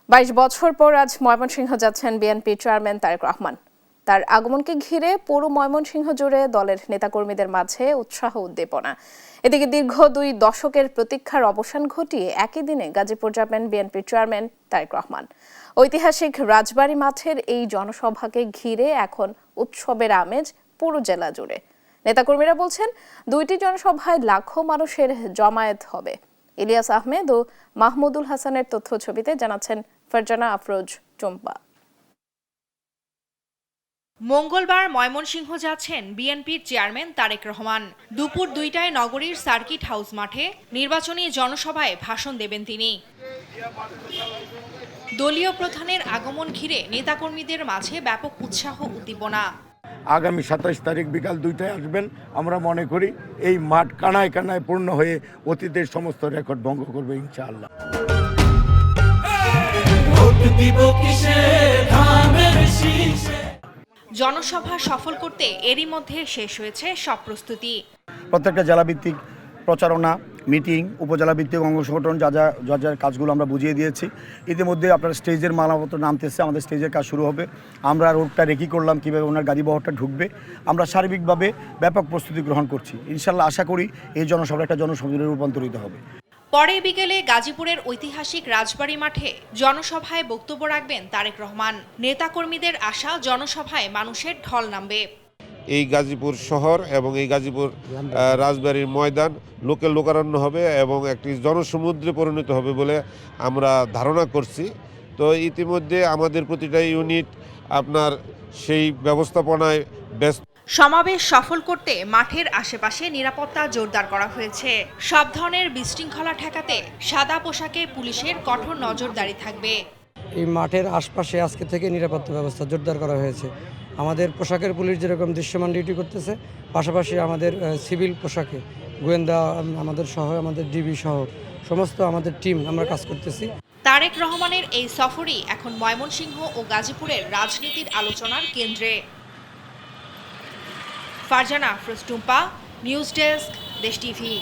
22 বছর পর আজ ময়মনসিংহ যাচ্ছেন বিএনপি চেয়ারম্যান তারেক রহমান। তার আগমনকে ঘিরে পুরো ময়মনসিংহ জুড়ে দলের নেতাকর্মীদের মাঝে উৎসাহ উদ্দীপনা। এদিকে দীর্ঘ 2 দশকের প্রতীক্ষার অবসান ঘটিয়ে একই দিনে গাজীপুর যাবেন বিএনপি চেয়ারম্যান তারেক রহমান। ঐতিহাসিক রাজবাড়ী মাঠের এই জনসভাকে ঘিরে এখন উৎসবের আমেজ পুরো জেলা জুড়ে। নেতাকর্মীরা বলছেন, 2টি জনসভায় লাখো মানুষের জমায়েত হবে। ইলিয়াস আহমেদ ও মাহমুদুল হাসানের তথ্যছবিতে জানাচ্ছেন ফারজানা আফরোজ টুম্পা। মঙ্গলবার ময়মনসিংহ যাচ্ছেন বিএনপির চেয়ারম্যান তারেক রহমান। দুপুর 2টায় নগরীর সার্কিট হাউস মাঠে নির্বাচনী জনসভায় ভাষণ দেবেন তিনি। দলীয় প্রধানের আগমন ঘিরে নেতাকর্মীদের মাঝে ব্যাপক উৎসাহ উদ্দীপনা। আগামী 27 তারিখ বিকাল 2টায় আসবেন। আমরা মনে করি এই মাঠ কানায় কানায় পূর্ণ হয়ে অতীতের সমস্ত রেকর্ড ভঙ্গ করবে ইনশাআল্লাহ। জনসভা সফল করতে এরই মধ্যে শেষ হয়েছে সব প্রস্তুতি। প্রত্যেকটা জেলাভিত্তিক প্রচারণা, মিটিং, উপজেলা ভিত্তিক অঙ্গ সংগঠন যা যা কাজগুলো আমরা বুঝিয়ে দিয়েছি। ইতিমধ্যে আপনার স্টেজের মালাপত্র নামতেছে, আমাদের স্টেজের কাজ শুরু হবে। আমরা রোডটা রেকি করলাম, কীভাবে ওনার গাড়ি বহরটা ঢুকবে। আমরা সার্বিকভাবে ব্যাপক প্রস্তুতি গ্রহণ করছি। ইনশাল্লাহ আশা করি এই জনসভা একটা জনসংযোগে রূপান্তরিত হবে। পরে বিকেলে গাজীপুরের ঐতিহাসিক রাজবাড়ী মাঠে জনসভায় বক্তব্য রাখবেন তারেক রহমান। নেতাকর্মীদের আশা, জনসভায় মানুষের ঢল নামবে। এই গাজীপুর শহর এবং এই গাজীপুর রাজবাড়ীর ময়দান লোকারণ্য হবে এবং একটি জনসমুদ্রে পরিণত হবে বলে আমরা ধারণা করছি। তো ইতিমধ্যে আমাদের প্রতিটা ইউনিট আপনার সেই ব্যবস্থাপনায় ব্যস্ত। সমাবেশ সফল করতে মাঠের আশেপাশে নিরাপত্তা জোরদার করা হয়েছে। সব ধরনের বিশৃঙ্খলা ঠেকাতে সাদা পোশাকে পুলিশের কঠোর নজরদারি থাকবে। এই মাঠের আশপাশে আজকে থেকে নিরাপত্তা ব্যবস্থা জোরদার করা হয়েছে। আমাদের পোশাকের পুলিশ যেরকম দৃশ্যমান ডিউটি করতেছে, পাশাপাশি আমাদের সিভিল পোশাকে গোয়েন্দা আমাদের সহ, আমাদের ডিবি সহ সমস্ত আমাদের টিম আমরা কাজ করতেছি। তারেক রহমানের এই সফরই এখন ময়মনসিংহ ও গাজীপুরের রাজনীতির আলোচনার কেন্দ্রে। ফারজানা আফরোজ টুম্পা, নিউজ ডেস্ক, দেশ টিভি।